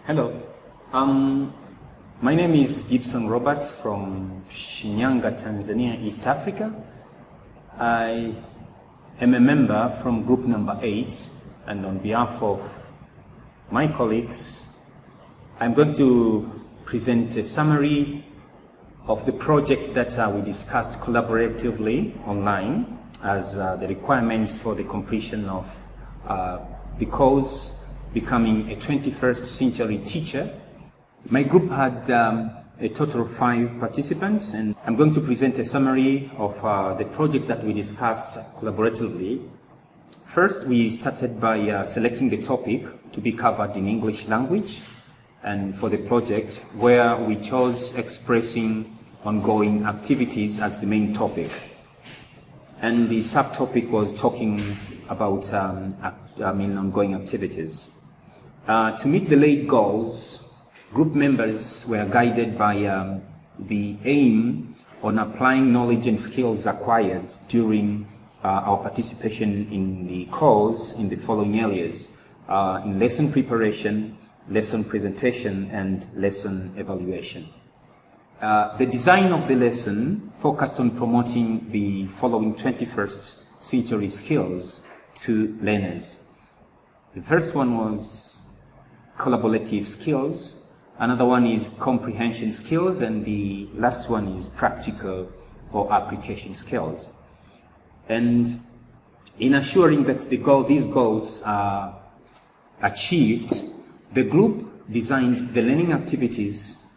Hello, my name is Gibson Robert from Shinyanga, Tanzania, East Africa. I am a member from group number 8, and on behalf of my colleagues, I'm going to present a summary of the project that we discussed collaboratively online as the requirements for the completion of the course Becoming a 21st Century Teacher. My group had a total of 5 participants, and I'm going to present a summary of the project that we discussed collaboratively. First, we started by selecting the topic to be covered in English language, and for the project, where we chose expressing ongoing activities as the main topic. And the subtopic was talking about ongoing activities. To meet the laid goals, group members were guided by the aim on applying knowledge and skills acquired during our participation in the course in the following areas: in lesson preparation, lesson presentation, and lesson evaluation. The design of the lesson focused on promoting the following 21st century skills to learners. The first one was collaborative skills, another one is comprehension skills, and the last one is practical or application skills. And in assuring that these goals are achieved, the group designed the learning activities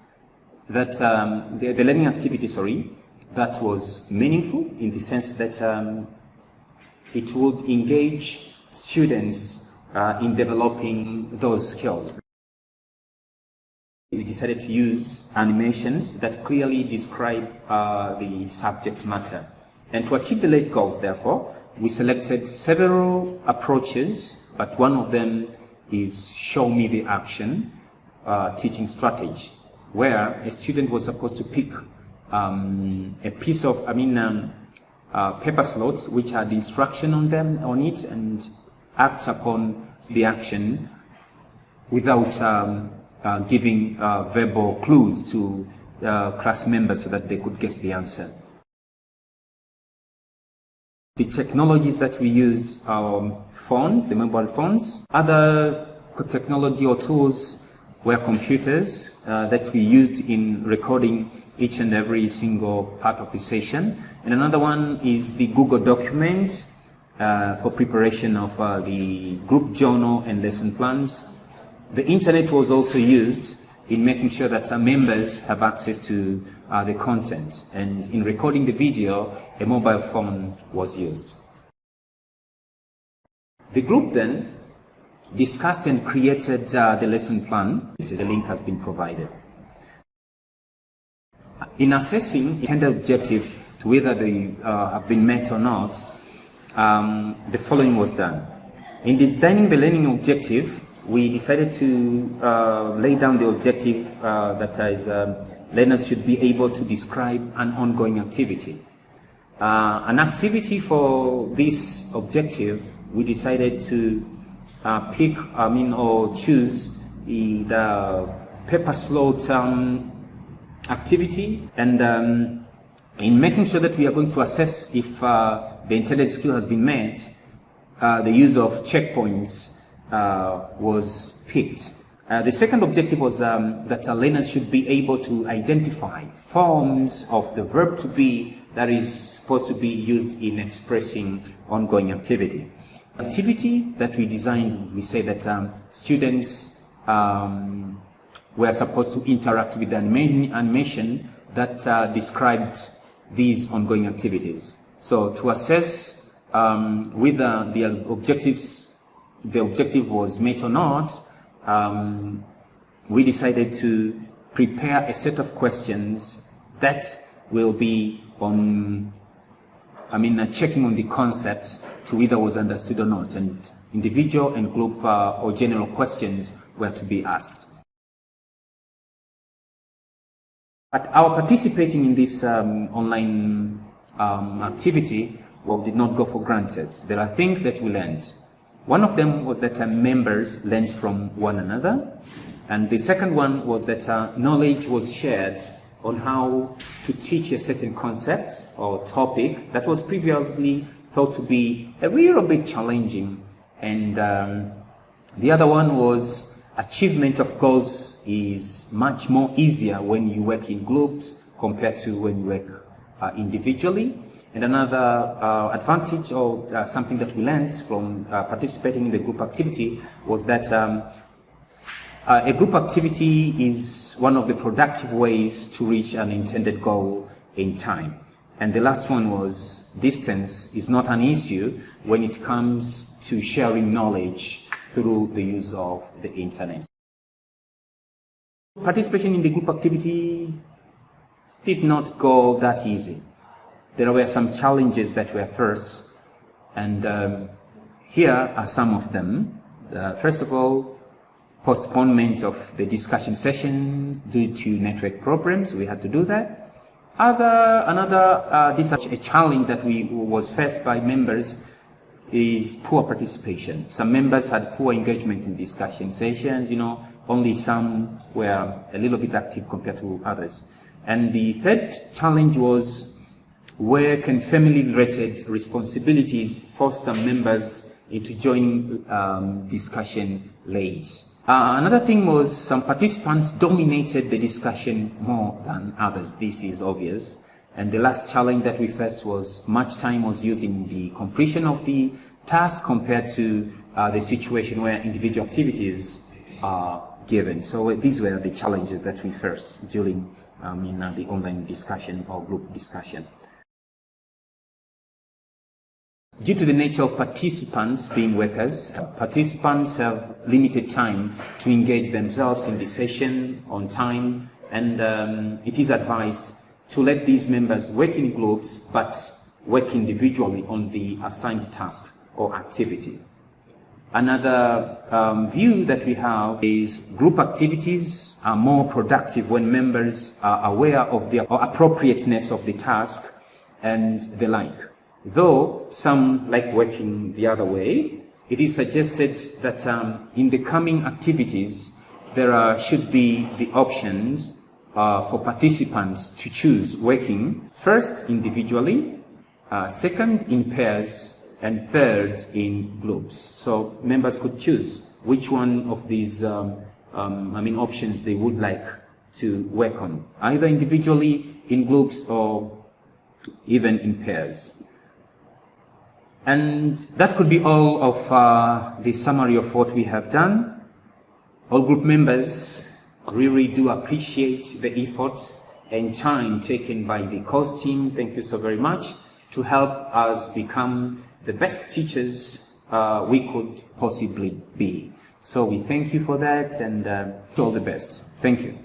that that was meaningful, in the sense that it would engage students in developing those skills. We decided to use animations that clearly describe the subject matter. And to achieve the laid goals, therefore, we selected several approaches, but one of them is Show Me the Action teaching strategy, where a student was supposed to pick a piece of, paper slots which had instruction on it, and act upon the action without giving verbal clues to class members so that they could guess the answer. The technologies that we used are phones, the mobile phones. Other technology or tools were computers that we used in recording each and every single part of the session. And another one is the Google Documents for preparation of the group journal and lesson plans. The internet was also used in making sure that members have access to the content. And in recording the video, a mobile phone was used. The group then discussed and created the lesson plan. The link has been provided. In assessing the objective to whether they have been met or not, the following was done. In designing the learning objective, we decided to lay down the objective that is learners should be able to describe an ongoing activity. An activity for this objective, we decided to pick, or choose the paper slot activity, and in making sure that we are going to assess if the intended skill has been met, the use of checkpoints was picked. The second objective was that learners should be able to identify forms of the verb to be that is supposed to be used in expressing ongoing activity. Activity that we designed, we say that students were supposed to interact with the animation that described these ongoing activities. So to assess whether the objective was met or not, we decided to prepare a set of questions that will be on, checking on the concepts to whether it was understood or not, and individual and group or general questions were to be asked. But our participating in this online activity, did not go for granted. There are things that we learned. One of them was that members learned from one another. And the second one was that knowledge was shared on how to teach a certain concept or topic that was previously thought to be a little bit challenging. And the other one was achievement of goals is much more easier when you work in groups compared to when you work individually. And another advantage or something that we learned from participating in the group activity was that a group activity is one of the productive ways to reach an intended goal in time. And the last one was distance is not an issue when it comes to sharing knowledge through the use of the internet. Participation in the group activity did not go that easy. There were some challenges that were first, and here are some of them. First of all, postponement of the discussion sessions due to network problems. We had to do that. A challenge that was faced by members is poor participation. Some members had poor engagement in discussion sessions, only some were a little bit active compared to others. And the third challenge was where can family-related responsibilities force some members into joining discussion late. Another thing was some participants dominated the discussion more than others. This is obvious. And the last challenge that we faced was much time was used in the completion of the task compared to the situation where individual activities are given. So these were the challenges that we faced during the online discussion or group discussion. Due to the nature of participants being workers, participants have limited time to engage themselves in the session on time, and it is advised to let these members work in groups but work individually on the assigned task or activity. Another view that we have is group activities are more productive when members are aware of the appropriateness of the task and the like. Though some like working the other way, it is suggested that in the coming activities, there should be the options for participants to choose working first individually, second in pairs, and third in groups. So members could choose which one of these options they would like to work on, either individually, in groups, or even in pairs. And that could be all of the summary of what we have done. All group members really do appreciate the effort and time taken by the course team. Thank you so very much to help us become the best teachers we could possibly be. So we thank you for that, and all the best. Thank you.